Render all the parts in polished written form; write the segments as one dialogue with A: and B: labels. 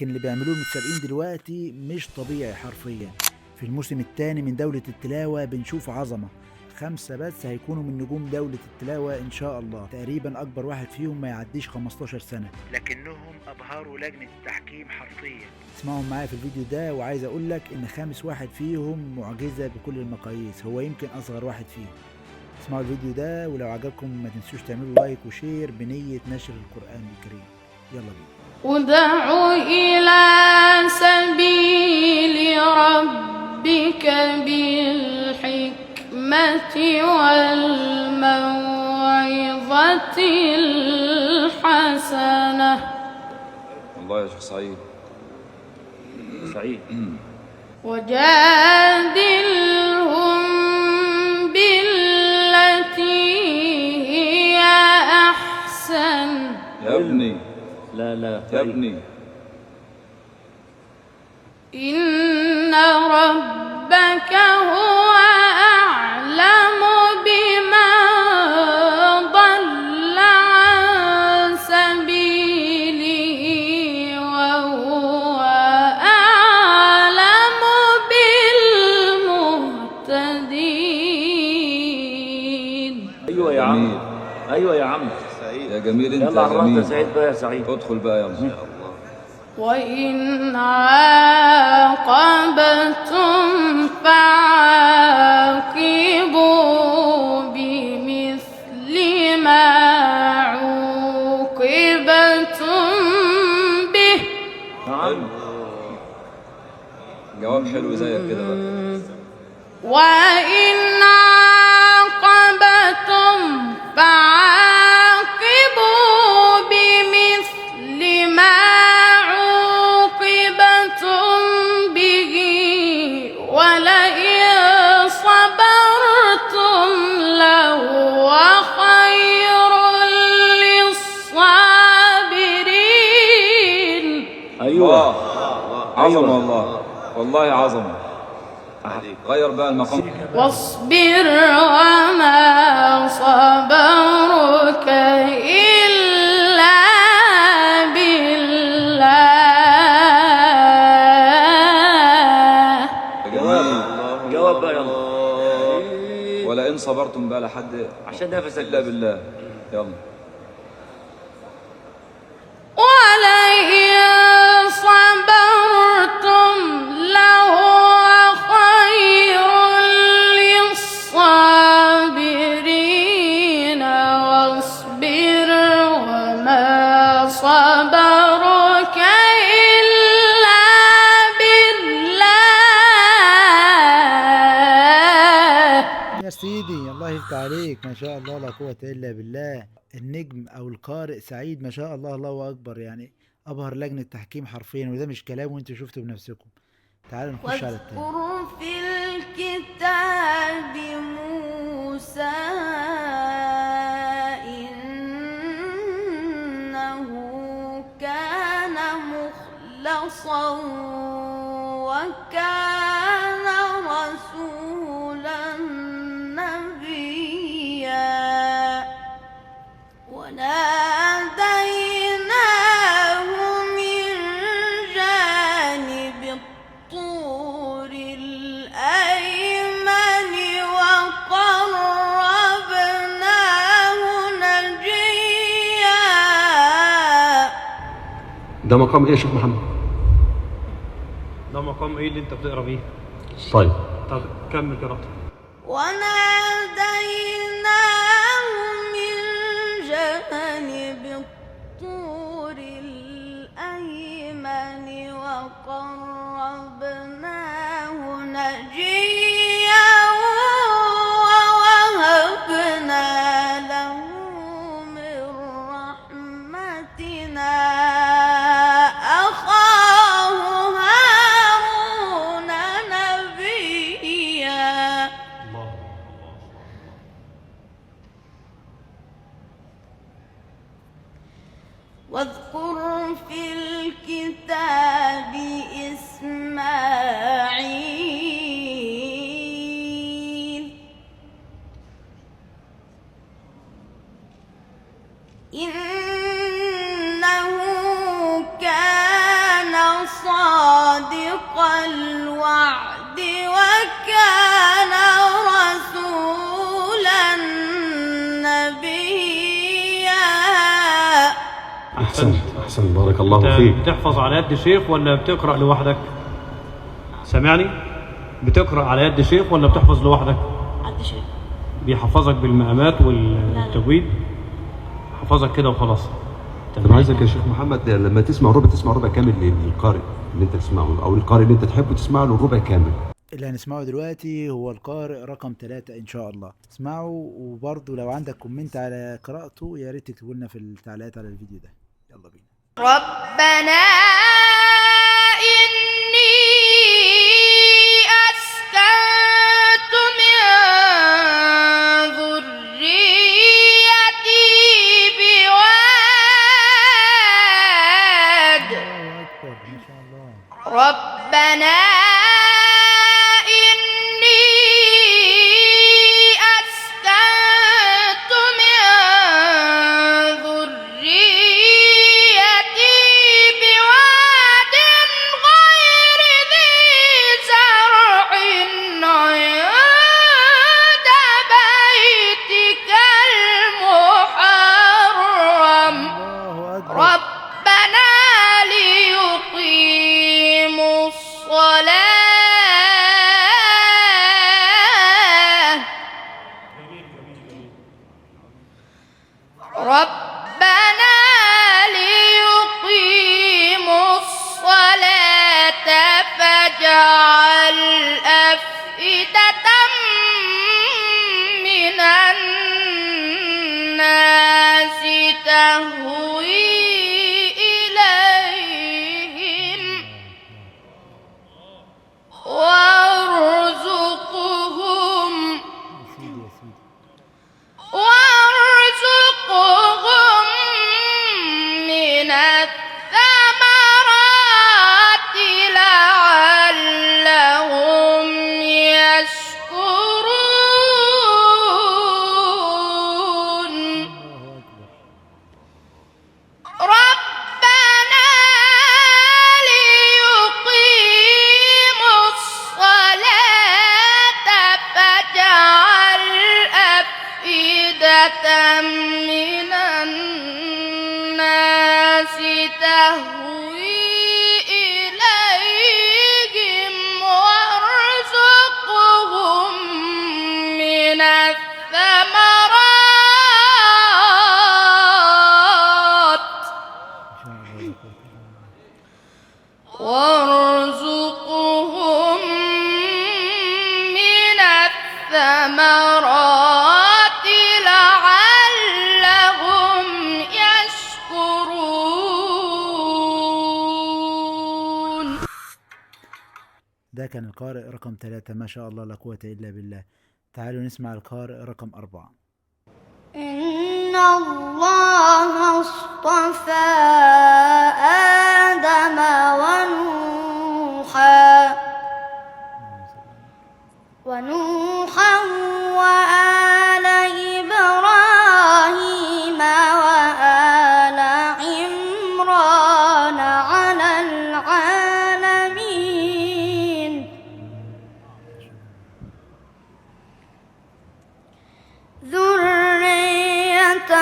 A: لكن اللي بيعملوه المتسابقين دلوقتي مش طبيعي حرفيا. في الموسم الثاني من دولة التلاوة بنشوف عظمة. 5 بس هيكونوا من نجوم دولة التلاوة إن شاء الله. تقريبا أكبر واحد فيهم ما يعديش 15 سنة، لكنهم أبهروا لجنة التحكيم حرفيا. اسمعهم معايا في الفيديو ده، وعايز أقول لك إن 5 واحد فيهم معجزة بكل المقاييس، هو يمكن أصغر واحد فيهم. اسمعوا الفيديو ده، ولو عجبكم ما تنسوش تعملوا لايك وشير بنية نشر القرآن الكريم. يلا بينا.
B: ادع إلى سبيل ربك بالحكمة والموعظة الحسنة.
C: والله يا شيخ سعيد
B: وجادلهم بالتي هي أحسن.
C: يا ابني
D: لا
C: يا ابني
B: إن ربك هو أعلم بمن ضل عن سبيله وهو أعلم بالمهتدين.
D: ايوه يا عم، ايوه يا عم
C: يا جميل انت
D: يلا
C: يا
D: عرفت يا
C: جميل.
D: سعيد بقى يا سعيد.
C: ادخل بقى يلا.
B: وإن عاقبتم فعاقبوا بمثل ما عوقبتم به.
D: نعم.
C: جواب حلو زيك كده بقى.
B: وإن عاقبتم فعاقبوا بمثل ما عوقبتم به ولئن صبرتم لهو خير للصابرين.
D: ايوه
C: عظمة والله عظمة. غير بقى المقام.
B: واصبر وما صبرك إلا بالله.
D: جواب بقى يلا
C: ولئن صبرتم بقى لحد
D: عشان نفسك
C: إلا بالله. يلا.
B: ولئن صبرتم لهو خير للصابرين. واصبر وما صبرك إلا بالله.
A: يا سيدي الله يفتح عليك، ما شاء الله لا قوة إلا بالله. النجم أو القارئ سعيد ما شاء الله، الله أكبر، يعني أبهر لجنة تحكيم حرفيا، وده مش كلام وانتوا شفتوا بنفسكم. تعالوا نخش على التاني.
B: واذكر في الكتاب موسى إنه كان مخلصا وكان رسولا نبيا. وناديناه من جانب الطور الأيمن وقربناه نجيا.
E: ده مقام ايه يا شيخ محمد؟
F: ده مقام ايه اللي انت بتقرا فيه؟
E: طيب
F: طب كمل قراءتك.
B: وناديناه من جانب الطور الأيمن وقربناه نجيا. ووهبنا له من رحمتنا أخاه هارون نبيا.
F: الله.
B: واذكر في الكتاب إسماعيل
E: أحسن بارك الله
F: انت
E: فيك.
F: بتحفظ على يد شيخ ولا بتقرأ لوحدك؟ سامعني؟ بتقرأ على يد شيخ ولا بتحفظ لوحدك؟
B: عد شيء.
F: بيحفظك بالمقامات والتجويد؟ حفظك كده وخلاص.
E: أنا عايزك يا شيخ محمد لما تسمع ربع تسمع ربع كامل للقارئ اللي أنت تسمعه، أو القارئ اللي أنت تحبه تسمع له الربع كامل.
A: اللي هنسمعه دلوقتي هو القارئ رقم 3 إن شاء الله. اسمعوا، وبرضه لو عندك كومنت على قراءته يا ريت تكتبوا لنا في التعليقات على الفيديو ده. يلا بينا.
B: ربنا إني أسكنت من ذريتي بواد
A: الله أكبر ما شاء الله.
B: ربنا إني أسكنت من ذريتي بواد غير ذي زرع عند بيتك المحرم
A: الله أكبر.
B: ربنا ليقيموا الصلاة ربنا ليقيموا الصلاة فاجعل أفئدة من الناس تهوي إليهم وارزقهم من الثمرات لعلهم يشكرون ربنا ليقيموا الصلاة فاجعل أفئدة من الناس تهوي إليهم وارزقهم من الثمرات وارزقهم من الثمرات لعلهم يشكرون.
A: ده كان القارئ رقم 3 ما شاء الله لا قوة إلا بالله. تعالوا نسمع القارئ رقم 4.
B: إن الله اصطفى آدم ونوحا وآل إبراهيم وآل عمران على العالمين ذرية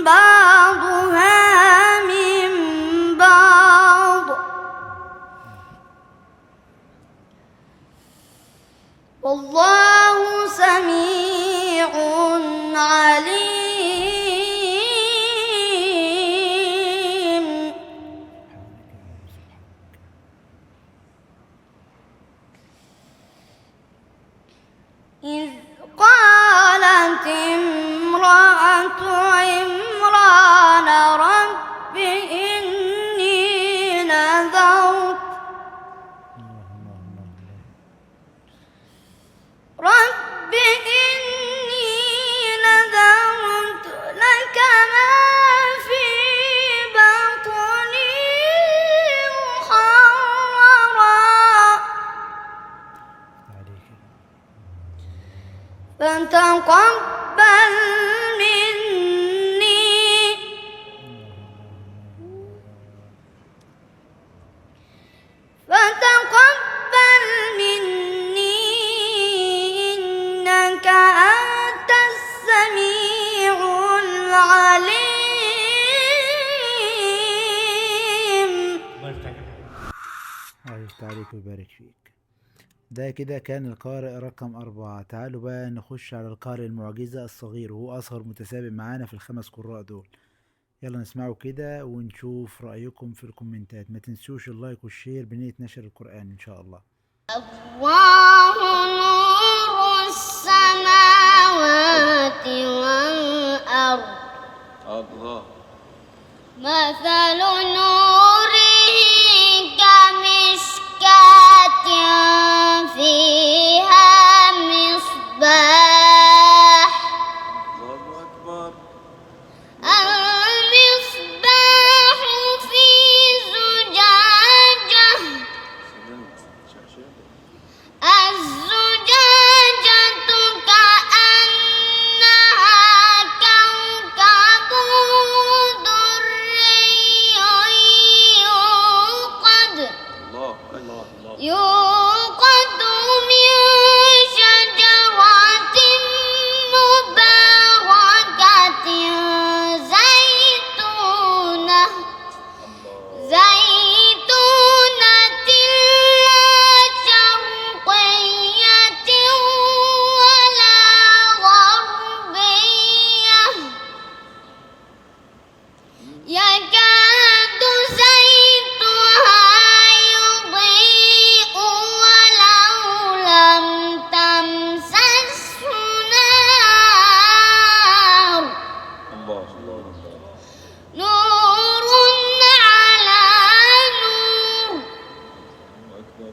B: بعضها من بعض والله سميع عليم. إذ قالت امرأة عمران رب إني نذرت لك ما في بطني محررا فتقبل مني إنك أنت السميع العليم.
A: يفتح عليك ويبارك فيك. ده كده كان القارئ رقم 4. تعالوا بقى نخش على القارئ المعجزة الصغير، وهو أصغر متسابق معانا في ال5 قراء دول. يلا نسمعه كده ونشوف رأيكم في الكومنتات. ما تنسوش اللايك والشير بنية نشر القرآن إن شاء الله.
B: الله نور السماوات والأرض.
C: الله.
B: مثل نوره كمشكاة فيها مصباح.
C: الله أكبر.
B: المصباح في زجاجة. الزجاجة كأنها كوكب دري يوقد من شجرة مباركة زيتونة لا شرقية ولا غربية يكاد زيتها يضيء ولو لم تمسسه نار.
C: الله.
B: نور على نور
C: أكبر.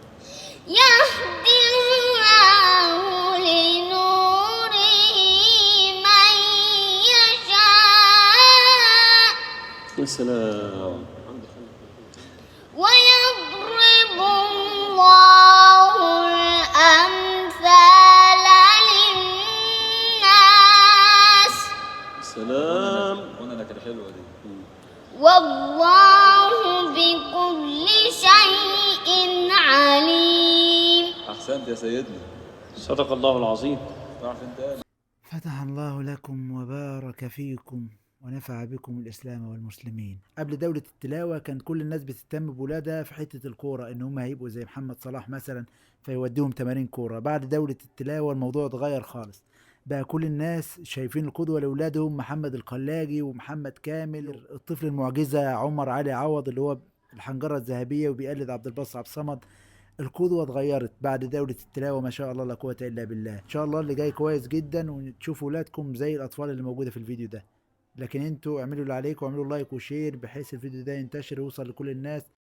B: يهدي الله لنوره من يشاء
D: يا سلام.
B: ويضرب الله الأمثال للناس
D: سلام.
C: هنا لك الحلوة دي.
B: والله بكل شيء عليم.
C: أحسنت يا سيدنا.
D: صدق الله العظيم.
C: راح فين تاني؟
A: فتح الله لكم وبارك فيكم ونفع بكم الإسلام والمسلمين. قبل دولة التلاوة كان كل الناس بتهتم بولادها في حتة الكورة، إن هم هيبقوا زي محمد صلاح مثلا فيوديهم تمارين كورة. بعد دولة التلاوة الموضوع اتغير خالص، بقى كل الناس شايفين القدوة لأولادهم محمد القلاجي ومحمد كامل. الطفل المعجزة عمر علي عوض اللي هو الحنجرة الذهبية وبيقلد عبد الباسط عبد الصمد. القدوة اتغيرت بعد دولة التلاوة، ما شاء الله لا قوة إلا بالله. إن شاء الله اللي جاي كويس جدا وتشوفوا ولادكم زي الأطفال اللي موجودة في الفيديو ده. لكن انتوا اعملوا اللي عليكم واعملوا لايك وشير بحيث الفيديو ده ينتشر ويوصل لكل الناس.